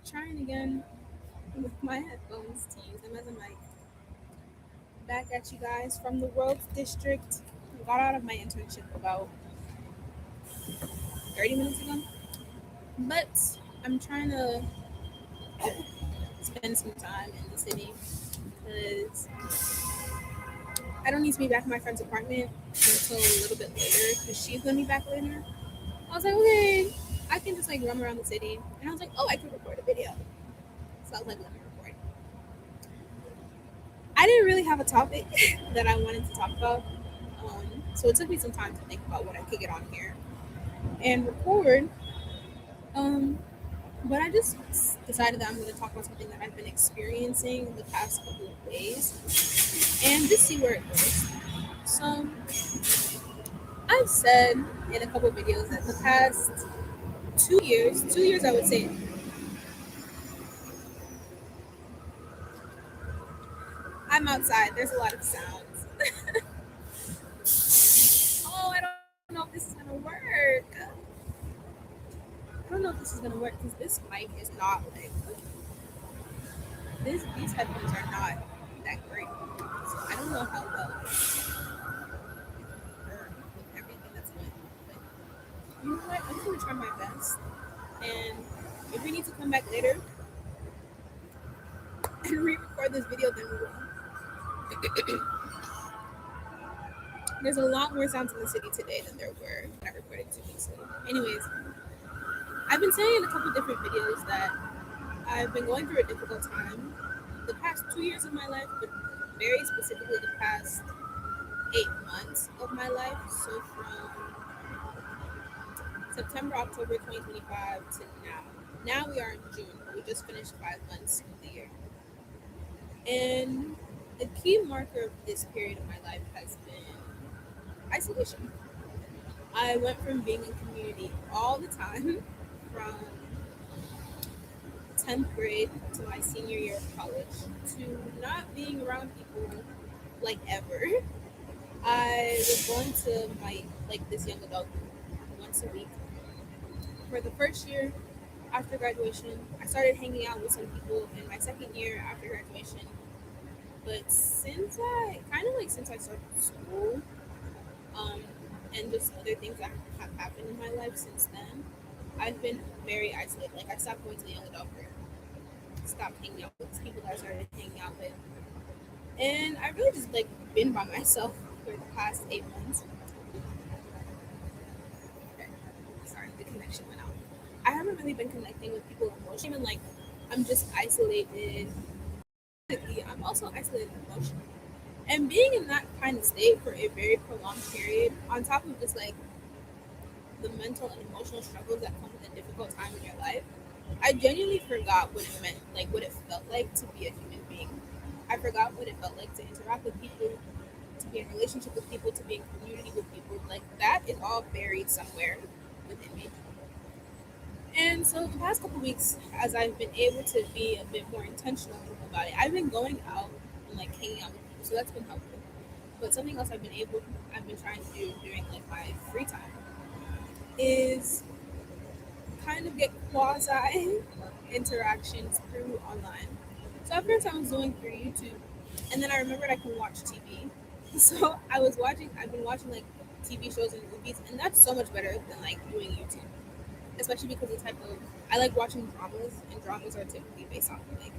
Trying again with my headphones to use them as a mic. Back at you guys from the World District. Got out of my internship about 30 minutes ago. But I'm trying to spend some time in the city because I don't need to be back in my friend's apartment until a little bit later because she's going to be back later. I was like, okay, I can just like roam around the city. And I was like, oh, I could record a video. So I was like, let me record. I didn't really have a topic that I wanted to talk about. So it took me some time to think about what I could get on here and record. Um, but I just decided that I'm going to talk about something that I've been experiencing the past couple of days and just see where it goes. So I've said in a couple of videos that the past 2 years, I would say, I'm outside. There's a lot of sounds. Oh, I don't know if this is going to work. I don't know if this is going to work because this mic is not like these headphones are not that great. So I don't know how well with everything that's going on. But you know what? I'm gonna try my best. And if we need to come back later and re-record this video, then we will. There's a lot more sounds in the city today than there were when I recorded 2 weeks ago. Anyways, I've been saying in a couple different videos that I've been going through a difficult time the past 2 years of my life, but very specifically the past 8 months of my life. So from September, October 2025 to now. Now we are in June. We just finished 5 months of the year. And the key marker of this period of my life has been isolation. I went from being in community all the time from 10th grade to my senior year of college to not being around people like ever. I was going to my like this young adult group once a week. For the first year after graduation, I started hanging out with some people in my second year after graduation. But since I started school, um, and just other things that have happened in my life since then, I've been very isolated. Like I stopped going to the young adult group, stopped hanging out with these people that I started hanging out with, and I really just like been by myself for the past 8 months. Okay. Sorry, the connection went out. I haven't really been connecting with people emotionally. Even like I'm just isolated physically. I'm also isolated emotionally. And being in that kind of state for a very prolonged period, on top of just like the mental and emotional struggles that come with a difficult time in your life, I genuinely forgot what it meant, like what it felt like to be a human being. I forgot what it felt like to interact with people, to be in a relationship with people, to be in community with people. Like that is all buried somewhere within me. And so the past couple weeks, as I've been able to be a bit more intentional about it, I've been going out and like hanging out with people, so that's been helpful. But something else I've been trying to do during like my free time is kind of get quasi interactions through online. So at first I was doing through YouTube, and then I remembered I can watch TV. So I've been watching like TV shows and movies, and that's so much better than like doing YouTube, especially because the type of I like watching dramas, and dramas are typically based off of like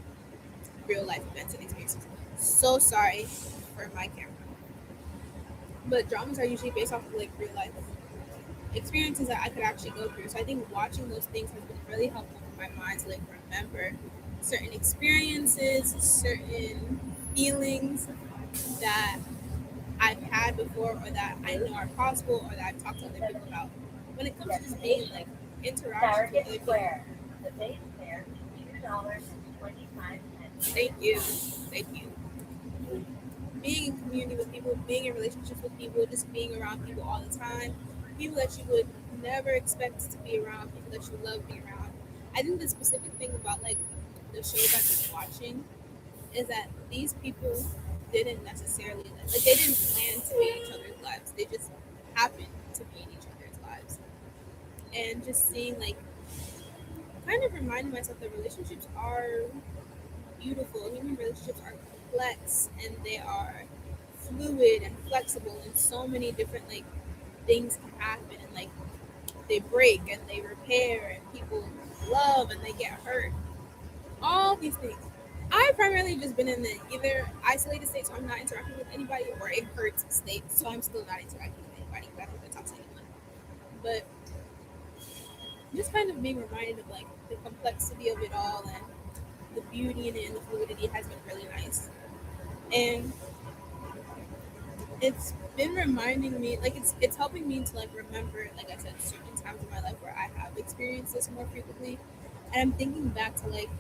real life events and experiences. So sorry for my camera, but dramas are usually based off of like real life experiences that I could actually go through. So I think watching those things has been really helpful for my mind to like remember certain experiences, certain feelings that I've had before or that I know are possible or that I've talked to other people about. When it comes to just being like interactions with other people. The base fare is $2.25. Thank you. Thank you. Being in community with people, being in relationships with people, just being around people all the time, people that you would never expect to be around, people that you love being around. I think the specific thing about like the shows I've been watching is that these people didn't necessarily like they didn't plan to be in each other's lives. They just happened to be in each other's lives. And just seeing like kind of reminded myself that relationships are beautiful. Human relationships are complex and they are fluid and flexible, and so many different like things can happen, and like they break and they repair, and people love and they get hurt. All these things. I've primarily just been in the either isolated state, so I'm not interacting with anybody, or a hurt state, so I'm still not interacting with anybody. But I don't want to talk to anyone. But just kind of being reminded of like the complexity of it all and the beauty in it and the fluidity has been really nice. And it's been reminding me, like it's helping me to like remember, like I said, certain times in my life where I have experienced this more frequently. And I'm thinking back to like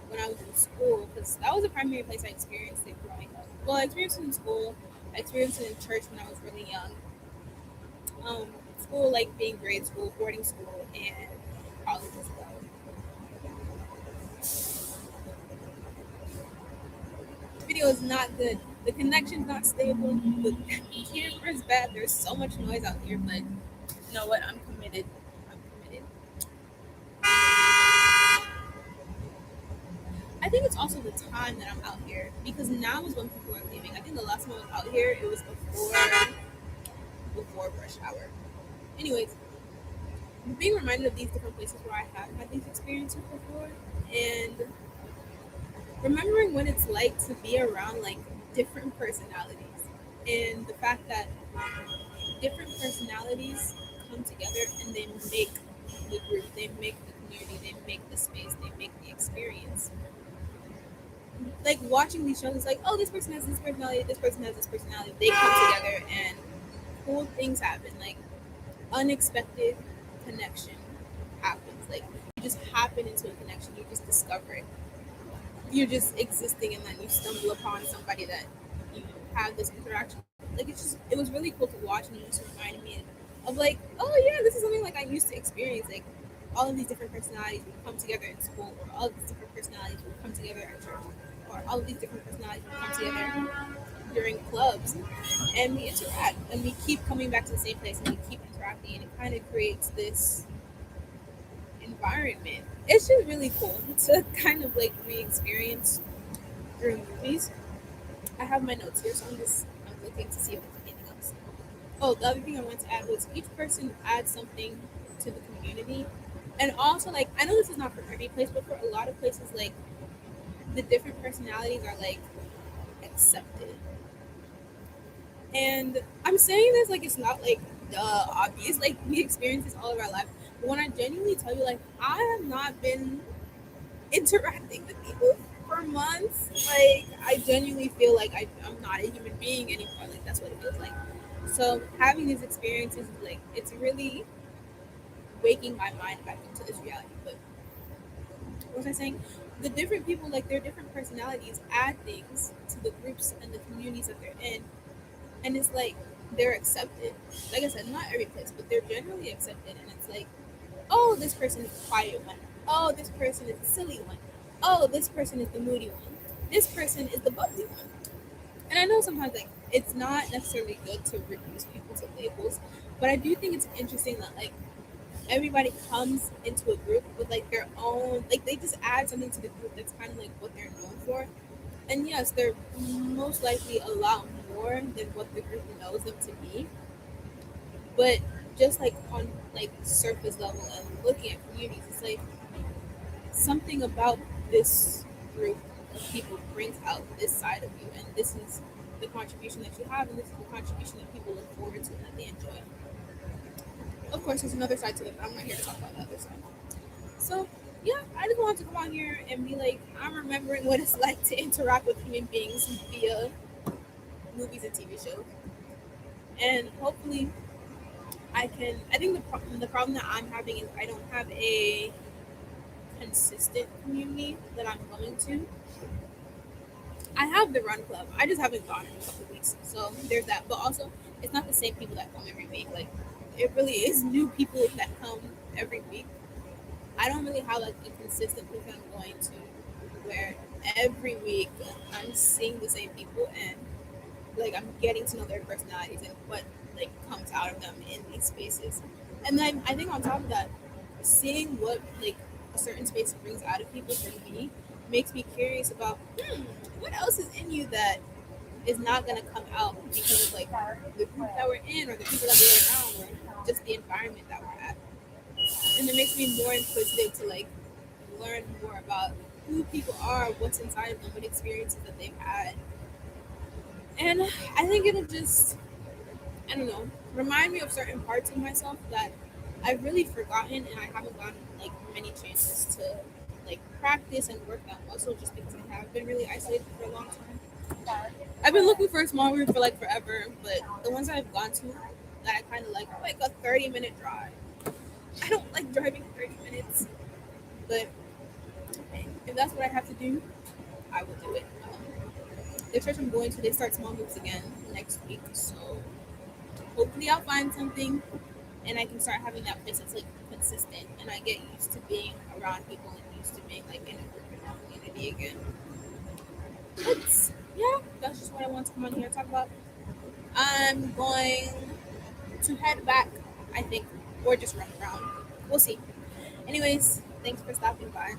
when I was in school, because that was the primary place I experienced it growing up. Well, I experienced it in school. I experienced it in church when I was really young. School, like being grade school, boarding school, and college as well. Video is not good. The connection's not stable. The camera is bad. There's so much noise out here, but you know what? I'm committed. I'm committed. I think it's also the time that I'm out here because now is when people are leaving. I think the last time I was out here, it was before rush hour. Anyways, being reminded of these different places where I have had these experiences before, and remembering what it's like to be around like different personalities, and the fact that different personalities come together and they make the group, they make the community, they make the space, they make the experience. Like watching these shows, it's like, oh, this person has this personality, this person has this personality. They come together and cool things happen. Like unexpected connection happens. Like you just happen into a connection. You just discover it. You're just existing, and then you stumble upon somebody that you have this interaction. Like it was really cool to watch, and it just reminded me of like, oh yeah, this is something like I used to experience. Like all of these different personalities would come together in school, or all of these different personalities would come together at church, or all of these different personalities would come together during clubs, and we interact, and we keep coming back to the same place, and we keep interacting, and it kind of creates this environment. It's just really cool to kind of like re-experience through movies. I have my notes here, so I'm looking to see if there's anything else. Oh, the other thing I wanted to add was each person adds something to the community, and also like I know this is not for every place, but for a lot of places, like the different personalities are like accepted. And I'm saying this like it's not like obvious, like we experience this all of our life. But when I genuinely tell you, like I have not been interacting with people for months, like I genuinely feel like I'm not a human being anymore. Like that's what it feels like. So having these experiences, like it's really waking my mind back into this reality. But what was I saying? The different people, like their different personalities, add things to the groups and the communities that they're in, and it's like they're accepted. Like I said, not every place, but they're generally accepted, and it's like, oh, this person is the quiet one. Oh, this person is the silly one. Oh, this person is the moody one. This person is the bubbly one. And I know sometimes like it's not necessarily good to reduce people to labels, but I do think it's interesting that like everybody comes into a group with like their own, like they just add something to the group that's kind of like what they're known for. And yes, they're most likely a lot more than what the group knows them to be. But just like on like surface level and looking at communities, it's like something about this group of people brings out this side of you, and this is the contribution that you have, and this is the contribution that people look forward to and that they enjoy. Of course, there's another side to it, but I'm not here to talk about the other side. So, yeah, I just wanted to come on here and be like, I'm remembering what it's like to interact with human beings via movies and TV shows, and hopefully, I can. I think the problem that I'm having is I don't have a consistent community that I'm going to. I have the run club. I just haven't gone in a couple weeks. So there's that. But also, it's not the same people that come every week. Like, it really is new people that come every week. I don't really have like a consistent place that I'm going to where every week I'm seeing the same people and like I'm getting to know their personalities and what like comes out of them in these spaces. And then I think on top of that, seeing what like a certain space brings out of people for me makes me curious about what else is in you that is not gonna come out because of like the group that we're in or the people that we're around or just the environment that we're at. And it makes me more inquisitive to like learn more about who people are, what's inside of them, what experiences that they've had. And I think it'll just, I don't know, remind me of certain parts of myself that I've really forgotten and I haven't gotten like many chances to like practice and work that muscle just because I have been really isolated for a long time. I've been looking for a small group for like forever, but the ones that I've gone to that I kind of like a 30-minute drive. I don't like driving 30 minutes, but if that's what I have to do, I will do it. The church I'm going to, they start small groups again next week, so hopefully I'll find something and I can start having that place that's like consistent, and I get used to being around people and used to being like in a group and a community again. But yeah, that's just what I want to come on here and talk about. I'm going to head back, I think, or just run around. We'll see. Anyways, thanks for stopping by.